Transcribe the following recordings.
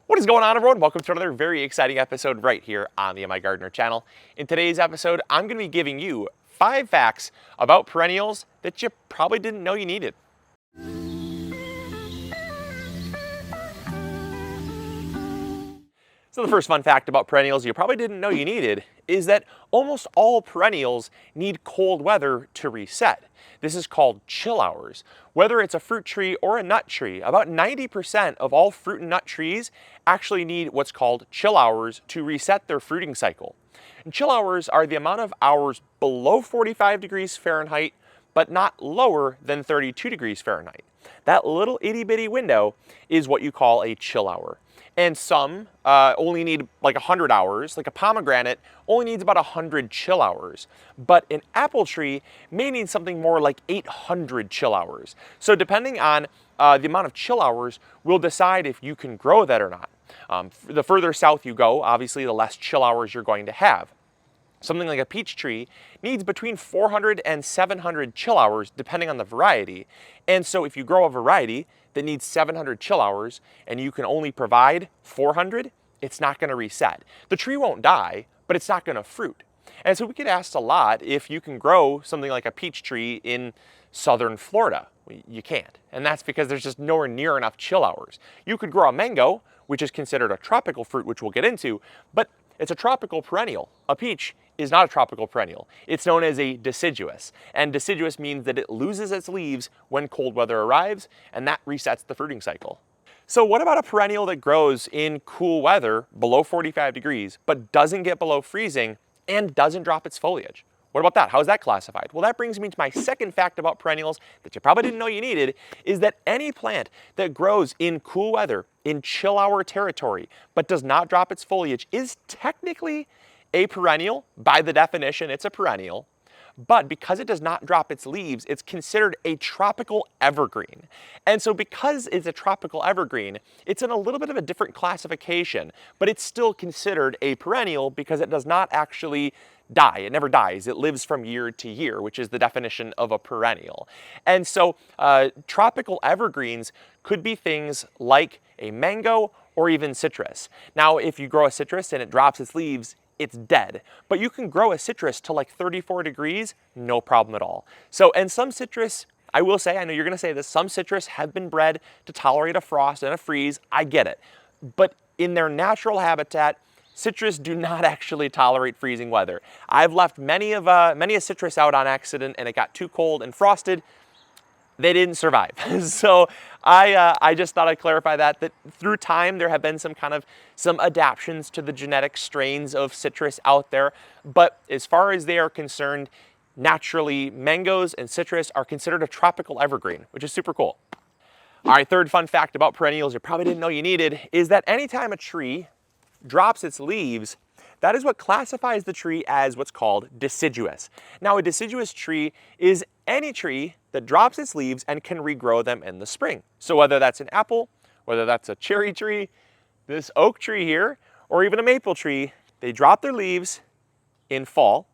What is going on, everyone? Welcome to another very exciting episode right here on the MIgardener channel. In today's episode, I'm going to be giving you 5 facts about perennials that you probably didn't know you needed. So the first fun fact about perennials you probably didn't know you needed is that almost all perennials need cold weather to reset. This is called chill hours. Whether it's a fruit tree or a nut tree, about 90% of all fruit and nut trees actually need what's called chill hours to reset their fruiting cycle. And chill hours are the amount of hours below 45 degrees Fahrenheit, but not lower than 32 degrees Fahrenheit. That little itty bitty window is what you call a chill hour. And some only need like 100 hours, like a pomegranate only needs about 100 chill hours. But an apple tree may need something more like 800 chill hours. So depending on the amount of chill hours, we'll decide if you can grow that or not. The further south you go, obviously the less chill hours you're going to have. Something like a peach tree needs between 400 and 700 chill hours depending on the variety. And so if you grow a variety that needs 700 chill hours and you can only provide 400, it's not going to reset. The tree won't die, but it's not going to fruit. And so we get asked a lot if you can grow something like a peach tree in southern Florida. You can't. And that's because there's just nowhere near enough chill hours. You could grow a mango, which is considered a tropical fruit, which we'll get into, but it's a tropical perennial. A peach is not a tropical perennial. It's known as a deciduous. And deciduous means that it loses its leaves when cold weather arrives, and that resets the fruiting cycle. So what about a perennial that grows in cool weather below 45 degrees, but doesn't get below freezing and doesn't drop its foliage? What about that? How is that classified? Well, that brings me to my second fact about perennials that you probably didn't know you needed, is that any plant that grows in cool weather, in chill hour territory, but does not drop its foliage is technically a perennial. By the definition, it's a perennial. But because it does not drop its leaves, it's considered a tropical evergreen. And so because it's a tropical evergreen, it's in a little bit of a different classification, but it's still considered a perennial because it does not actually die. It never dies. It lives from year to year, which is the definition of a perennial. And so tropical evergreens could be things like a mango or even citrus. Now, if you grow a citrus and it drops its leaves, it's dead. But you can grow a citrus to like 34 degrees, no problem at all. So, and some citrus, I will say, I know you're gonna say this, some citrus have been bred to tolerate a frost and a freeze, I get it. But in their natural habitat, citrus do not actually tolerate freezing weather. I've left many a citrus out on accident and it got too cold and frosted. They didn't survive. So I just thought I'd clarify that through time there have been some adaptations to the genetic strains of citrus out there. But as far as they are concerned, naturally mangoes and citrus are considered a tropical evergreen, which is super cool. All right, third fun fact about perennials you probably didn't know you needed is that anytime a tree drops its leaves, that is what classifies the tree as what's called deciduous. Now, a deciduous tree is any tree that drops its leaves and can regrow them in the spring. So whether that's an apple, whether that's a cherry tree, this oak tree here, or even a maple tree, they drop their leaves in fall,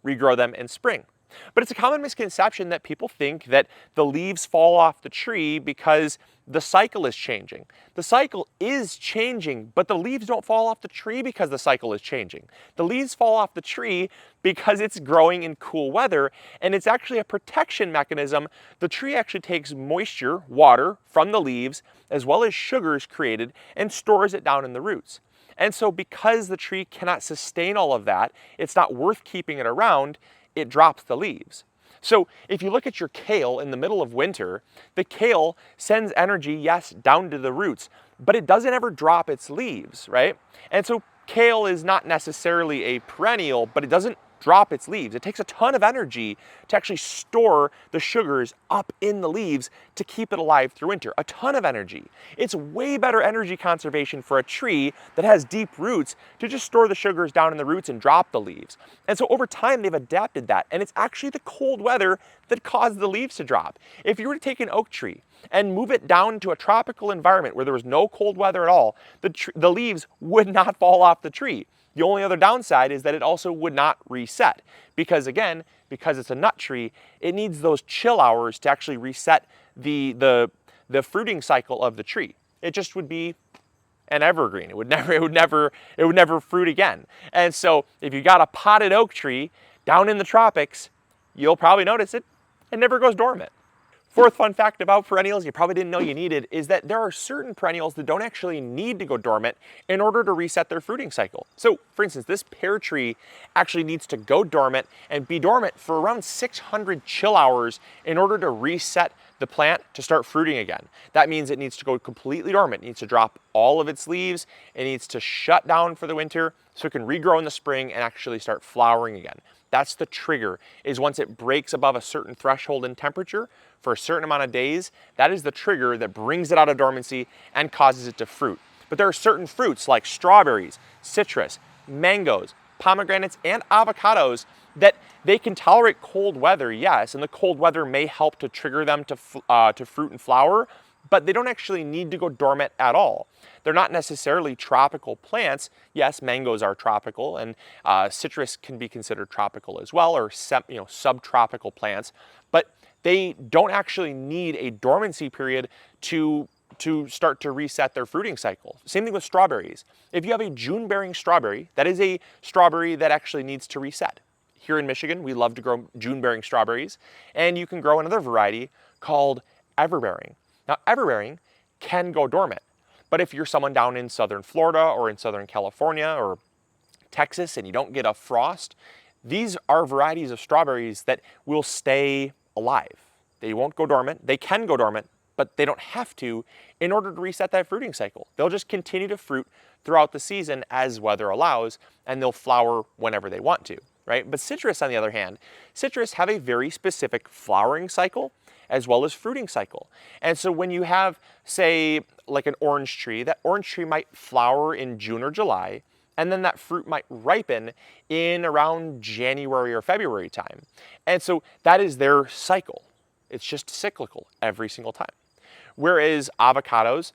regrow them in spring. But it's a common misconception that people think that the leaves fall off the tree because the cycle is changing. The cycle is changing, but the leaves don't fall off the tree because the cycle is changing. The leaves fall off the tree because it's growing in cool weather, and it's actually a protection mechanism. The tree actually takes moisture, water, from the leaves, as well as sugars created, and stores it down in the roots. And so because the tree cannot sustain all of that, it's not worth keeping it around, it drops the leaves. So if you look at your kale in the middle of winter, the kale sends energy, yes, down to the roots, but it doesn't ever drop its leaves, right? And so kale is not necessarily a perennial, but it doesn't drop its leaves. It takes a ton of energy to actually store the sugars up in the leaves to keep it alive through winter. A ton of energy. It's way better energy conservation for a tree that has deep roots to just store the sugars down in the roots and drop the leaves. And so over time they've adapted that, and it's actually the cold weather that caused the leaves to drop. If you were to take an oak tree and move it down to a tropical environment where there was no cold weather at all, the leaves would not fall off the tree. The only other downside is that it also would not reset because, again, because it's a nut tree, it needs those chill hours to actually reset the fruiting cycle of the tree. It just would be an evergreen. It would never fruit again. And so if you got a potted oak tree down in the tropics, you'll probably notice it never goes dormant. Fourth fun fact about perennials you probably didn't know you needed is that there are certain perennials that don't actually need to go dormant in order to reset their fruiting cycle. So for instance, this pear tree actually needs to go dormant and be dormant for around 600 chill hours in order to reset the plant to start fruiting again. That means it needs to go completely dormant. It needs to drop all of its leaves. It needs to shut down for the winter so it can regrow in the spring and actually start flowering again. That's the trigger, is once it breaks above a certain threshold in temperature for a certain amount of days, that is the trigger that brings it out of dormancy and causes it to fruit. But there are certain fruits like strawberries, citrus, mangoes, pomegranates, and avocados that they can tolerate cold weather, yes, and the cold weather may help to trigger them to fruit and flower, but they don't actually need to go dormant at all. They're not necessarily tropical plants. Yes, mangoes are tropical, and citrus can be considered tropical as well, or subtropical plants, but they don't actually need a dormancy period to start to reset their fruiting cycle. Same thing with strawberries. If you have a June-bearing strawberry, that is a strawberry that actually needs to reset. Here in Michigan, we love to grow June-bearing strawberries, and you can grow another variety called everbearing. Now, everbearing can go dormant, but if you're someone down in southern Florida or in southern California or Texas and you don't get a frost, these are varieties of strawberries that will stay alive. They won't go dormant. They can go dormant, but they don't have to in order to reset that fruiting cycle. They'll just continue to fruit throughout the season as weather allows, and they'll flower whenever they want to, right? But citrus, on the other hand, citrus have a very specific flowering cycle as well as fruiting cycle. And so when you have, say, like an orange tree, that orange tree might flower in June or July, and then that fruit might ripen in around January or February time. And so that is their cycle. It's just cyclical every single time. Whereas avocados,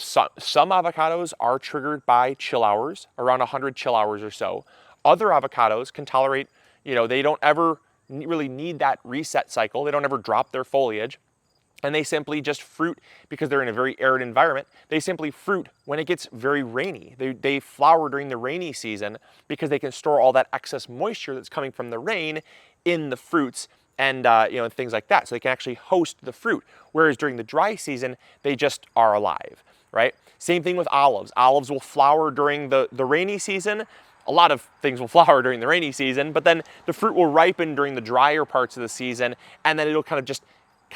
some avocados are triggered by chill hours, around 100 chill hours or so. Other avocados can tolerate, they don't ever really need that reset cycle. They don't ever drop their foliage, and they simply just fruit because they're in a very arid environment. They simply fruit when it gets very rainy. They flower during the rainy season because they can store all that excess moisture that's coming from the rain in the fruits and things like that. So they can actually host the fruit. Whereas during the dry season, they just are alive, right? Same thing with olives. Olives will flower during the rainy season. A lot of things will flower during the rainy season, but then the fruit will ripen during the drier parts of the season, and then it'll kind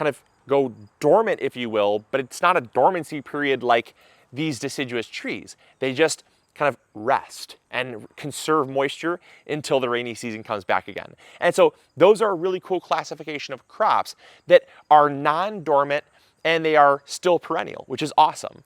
of go dormant, if you will, but it's not a dormancy period like these deciduous trees. They just kind of rest and conserve moisture until the rainy season comes back again. And so those are a really cool classification of crops that are non-dormant and they are still perennial, which is awesome.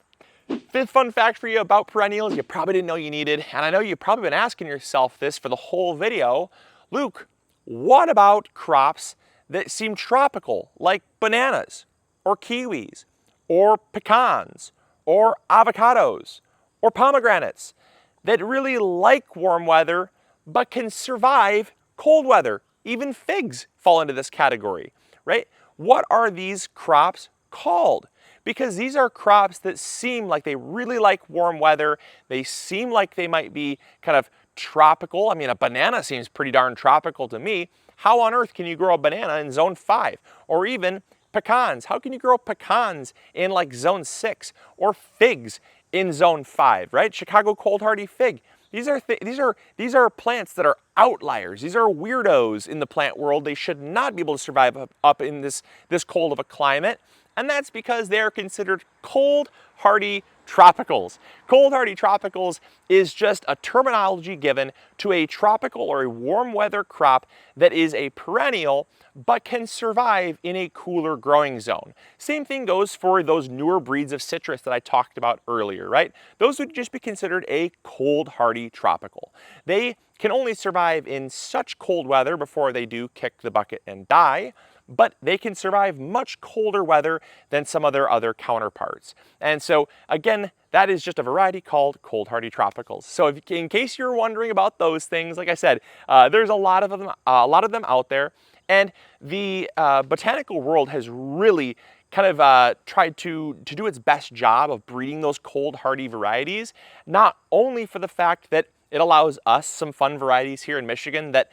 Fifth fun fact for you about perennials you probably didn't know you needed, and I know you've probably been asking yourself this for the whole video. Luke, what about crops that seem tropical, like bananas, or kiwis, or pecans, or avocados, or pomegranates, that really like warm weather, but can survive cold weather? Even figs fall into this category, right? What are these crops called? Because these are crops that seem like they really like warm weather. They seem like they might be kind of tropical. I mean, a banana seems pretty darn tropical to me. How on earth can you grow a banana in zone 5? Or even pecans. How can you grow pecans in like zone 6? Or figs in zone 5, right? Chicago cold hardy fig. These are plants that are outliers. These are weirdos in the plant world. They should not be able to survive up in this cold of a climate. And that's because they're considered cold hardy tropicals. Cold hardy tropicals is just a terminology given to a tropical or a warm weather crop that is a perennial but can survive in a cooler growing zone. Same thing goes for those newer breeds of citrus that I talked about earlier, right? Those would just be considered a cold hardy tropical. They can only survive in such cold weather before they do kick the bucket and die, but they can survive much colder weather than some of their other counterparts. And so again, that is just a variety called cold hardy tropicals. So in case you're wondering about those things, like I said, there's a lot of them out there. And the botanical world has really kind of tried to do its best job of breeding those cold hardy varieties, not only for the fact that it allows us some fun varieties here in Michigan that,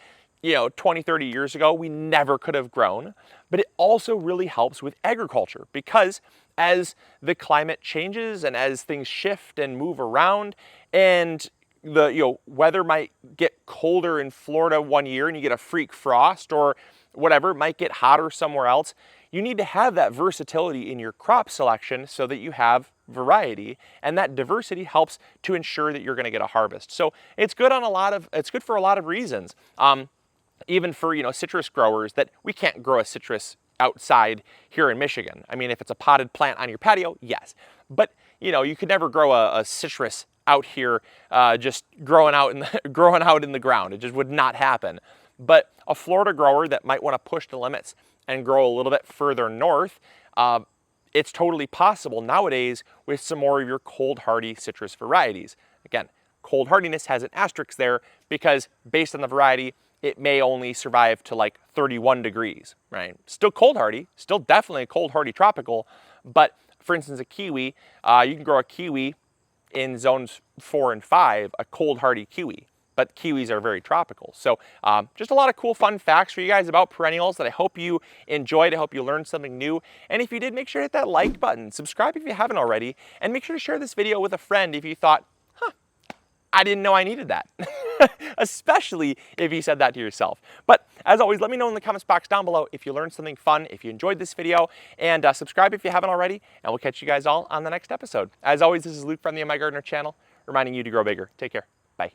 20, 30 years ago, we never could have grown, but it also really helps with agriculture because as the climate changes and as things shift and move around and the weather might get colder in Florida one year and you get a freak frost, or whatever, it might get hotter somewhere else. You need to have that versatility in your crop selection so that you have variety, and that diversity helps to ensure that you're going to get a harvest. So it's good for a lot of reasons. Even for citrus growers that we can't grow a citrus outside here in Michigan. I mean, if it's a potted plant on your patio, yes, but you could never grow a citrus out here just growing out in the ground. It just would not happen. But a Florida grower that might want to push the limits and grow a little bit further north, it's totally possible nowadays with some more of your cold hardy citrus varieties. Again, cold hardiness has an asterisk there because based on the variety, it may only survive to like 31 degrees, right? Still cold hardy, still definitely a cold hardy tropical, but for instance, a kiwi, you can grow a kiwi in zones 4 and 5, a cold hardy kiwi, but kiwis are very tropical. So just a lot of cool fun facts for you guys about perennials that I hope you enjoyed. I hope you learned something new. And if you did, make sure to hit that like button, subscribe if you haven't already, and make sure to share this video with a friend if you thought, I didn't know I needed that, especially if you said that to yourself. But as always, let me know in the comments box down below if you learned something fun, if you enjoyed this video, and subscribe if you haven't already, and we'll catch you guys all on the next episode. As always, this is Luke from the MIgardener channel, reminding you to grow bigger. Take care. Bye.